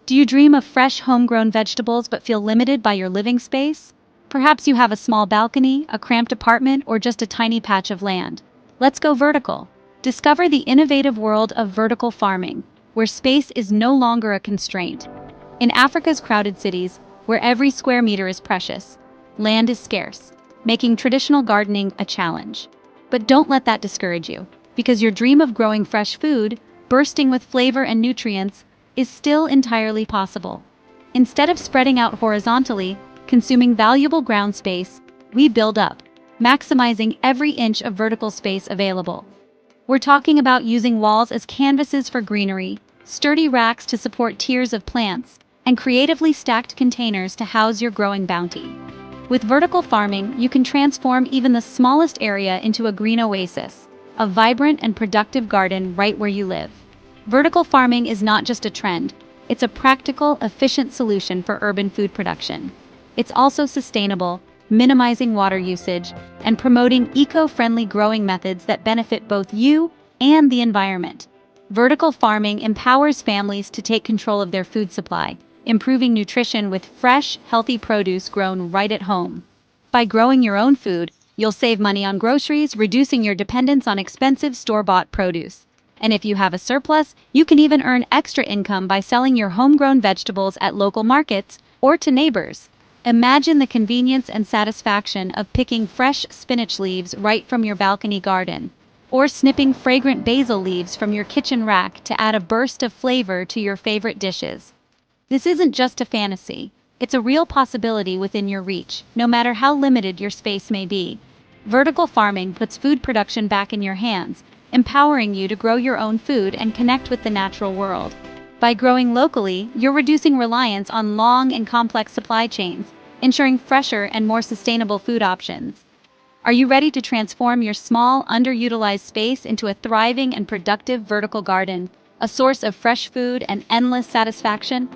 Do you dream of fresh homegrown vegetables but feel limited by your living space? Perhaps you have a small balcony, a cramped apartment, or just a tiny patch of land. Let's go vertical. Discover the innovative world of vertical farming, where space is no longer a constraint. In Africa's crowded cities, where every square meter is precious, land is scarce, making traditional gardening a challenge. But don't let that discourage you, because your dream of growing fresh food, bursting with flavor and nutrients, is still entirely possible. Instead of spreading out horizontally, consuming valuable ground space, we build up, maximizing every inch of vertical space available. We're talking about using walls as canvases for greenery, sturdy racks to support tiers of plants, and creatively stacked containers to house your growing bounty. With vertical farming, you can transform even the smallest area into a green oasis, a vibrant and productive garden right where you live. Vertical farming is not just a trend, it's a practical, efficient solution for urban food production. It's also sustainable, minimizing water usage, and promoting eco-friendly growing methods that benefit both you and the environment. Vertical farming empowers families to take control of their food supply, improving nutrition with fresh, healthy produce grown right at home. By growing your own food, you'll save money on groceries, reducing your dependence on expensive store-bought produce. And if you have a surplus, you can even earn extra income by selling your homegrown vegetables at local markets or to neighbors. Imagine the convenience and satisfaction of picking fresh spinach leaves right from your balcony garden, or snipping fragrant basil leaves from your kitchen rack to add a burst of flavor to your favorite dishes. This isn't just a fantasy, it's a real possibility within your reach, no matter how limited your space may be. Vertical farming puts food production back in your hands, empowering you to grow your own food and connect with the natural world. By growing locally, you're reducing reliance on long and complex supply chains, ensuring fresher and more sustainable food options. Are you ready to transform your small, underutilized space into a thriving and productive vertical garden, a source of fresh food and endless satisfaction?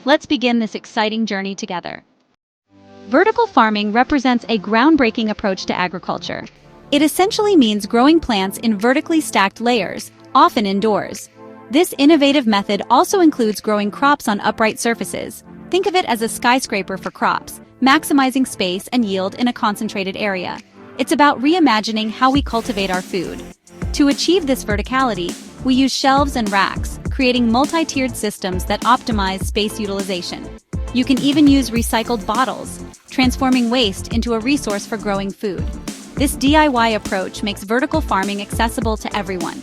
Let's begin this exciting journey together. Vertical farming represents a groundbreaking approach to agriculture. It essentially means growing plants in vertically stacked layers, often indoors. This innovative method also includes growing crops on upright surfaces. Think of it as a skyscraper for crops, maximizing space and yield in a concentrated area. It's about reimagining how we cultivate our food. To achieve this verticality, we use shelves and racks, creating multi-tiered systems that optimize space utilization. You can even use recycled bottles, transforming waste into a resource for growing food. This DIY approach makes vertical farming accessible to everyone.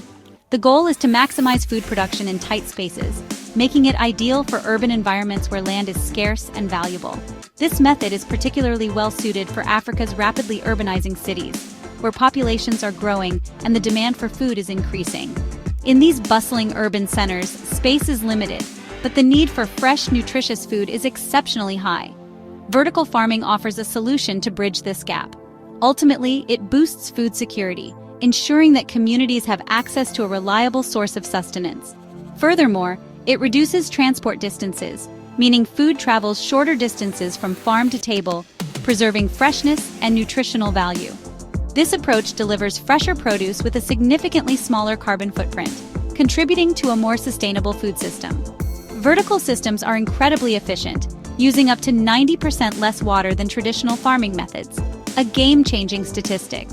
The goal is to maximize food production in tight spaces, making it ideal for urban environments where land is scarce and valuable. This method is particularly well-suited for Africa's rapidly urbanizing cities, where populations are growing and the demand for food is increasing. In these bustling urban centers, space is limited, but the need for fresh, nutritious food is exceptionally high. Vertical farming offers a solution to bridge this gap. Ultimately, it boosts food security, ensuring that communities have access to a reliable source of sustenance. Furthermore, it reduces transport distances, meaning food travels shorter distances from farm to table, preserving freshness and nutritional value. This approach delivers fresher produce with a significantly smaller carbon footprint, contributing to a more sustainable food system. Vertical systems are incredibly efficient, using up to 90% less water than traditional farming methods, a game-changing statistic.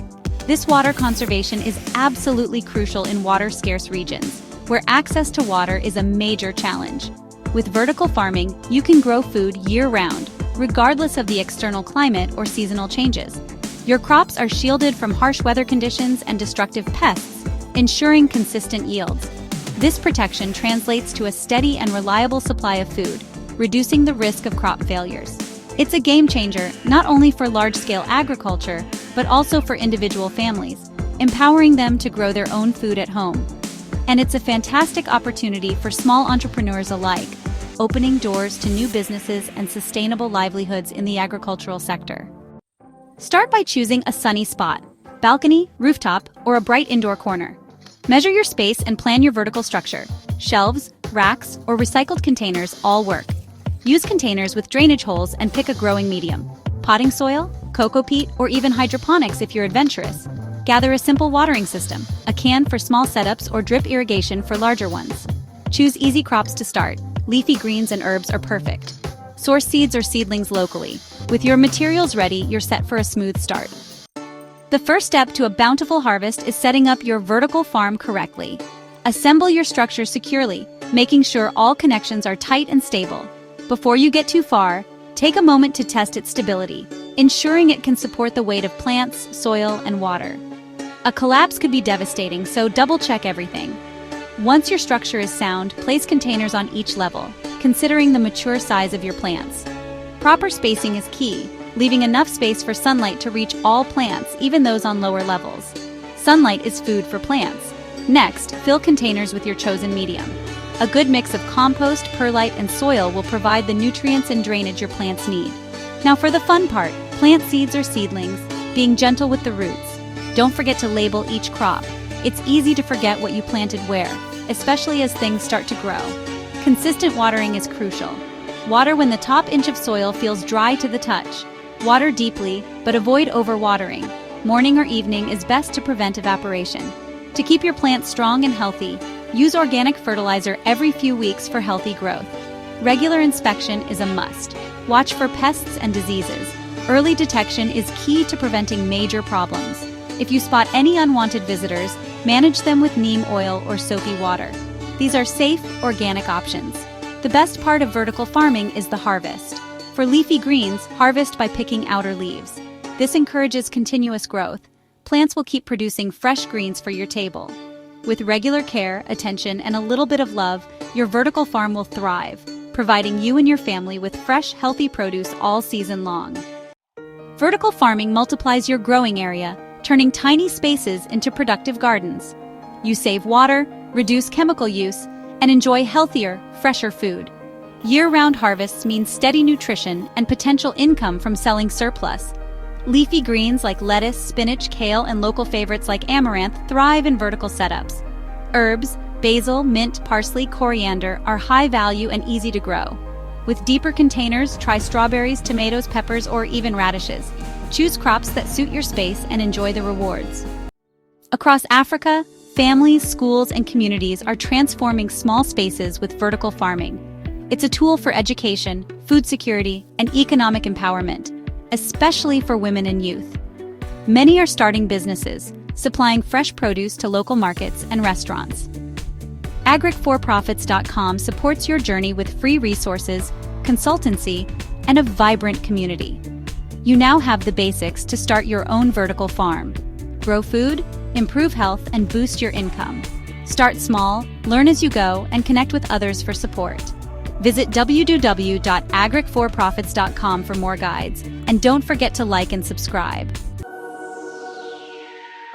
This water conservation is absolutely crucial in water-scarce regions, where access to water is a major challenge. With vertical farming, you can grow food year-round, regardless of the external climate or seasonal changes. Your crops are shielded from harsh weather conditions and destructive pests, ensuring consistent yields. This protection translates to a steady and reliable supply of food, reducing the risk of crop failures. It's a game changer not only for large-scale agriculture, but also for individual families, empowering them to grow their own food at home. And it's a fantastic opportunity for small entrepreneurs alike, opening doors to new businesses and sustainable livelihoods in the agricultural sector. Start by choosing a sunny spot, balcony, rooftop, or a bright indoor corner. Measure your space and plan your vertical structure. Shelves, racks, or recycled containers all work. Use containers with drainage holes and pick a growing medium. Potting soil, coco peat, or even hydroponics if you're adventurous. Gather a simple watering system, a can for small setups or drip irrigation for larger ones. Choose easy crops to start, leafy greens and herbs are perfect. Source seeds or seedlings locally. With your materials ready, you're set for a smooth start. The first step to a bountiful harvest is setting up your vertical farm correctly. Assemble your structure securely, making sure all connections are tight and stable. Before you get too far, take a moment to test its stability, ensuring it can support the weight of plants, soil, and water. A collapse could be devastating, so double-check everything. Once your structure is sound, place containers on each level, considering the mature size of your plants. Proper spacing is key, leaving enough space for sunlight to reach all plants, even those on lower levels. Sunlight is food for plants. Next, fill containers with your chosen medium. A good mix of compost, perlite, and soil will provide the nutrients and drainage your plants need. Now for the fun part, plant seeds or seedlings, being gentle with the roots. Don't forget to label each crop. It's easy to forget what you planted where, especially as things start to grow. Consistent watering is crucial. Water when the top inch of soil feels dry to the touch. Water deeply, but avoid overwatering. Morning or evening is best to prevent evaporation. To keep your plants strong and healthy, use organic fertilizer every few weeks for healthy growth. Regular inspection is a must. Watch for pests and diseases. Early detection is key to preventing major problems. If you spot any unwanted visitors, manage them with neem oil or soapy water. These are safe, organic options. The best part of vertical farming is the harvest. For leafy greens, harvest by picking outer leaves. This encourages continuous growth. Plants will keep producing fresh greens for your table. With regular care, attention, and a little bit of love, your vertical farm will thrive, providing you and your family with fresh, healthy produce all season long. Vertical farming multiplies your growing area, turning tiny spaces into productive gardens. You save water, reduce chemical use, and enjoy healthier, fresher food. Year-round harvests mean steady nutrition and potential income from selling surplus. Leafy greens like lettuce, spinach, kale, and local favorites like amaranth thrive in vertical setups. Herbs, basil, mint, parsley, coriander are high value and easy to grow. With deeper containers, try strawberries, tomatoes, peppers, or even radishes. Choose crops that suit your space and enjoy the rewards. Across Africa, families, schools, and communities are transforming small spaces with vertical farming. It's a tool for education, food security, and economic empowerment, especially for women and youth. Many are starting businesses, supplying fresh produce to local markets and restaurants. Agric4profits.com supports your journey with free resources, consultancy, and a vibrant community. You now have the basics to start your own vertical farm. Grow food, improve health, and boost your income. Start small, learn as you go, and connect with others for support. Visit www.agric4profits.com for more guides, and don't forget to like and subscribe.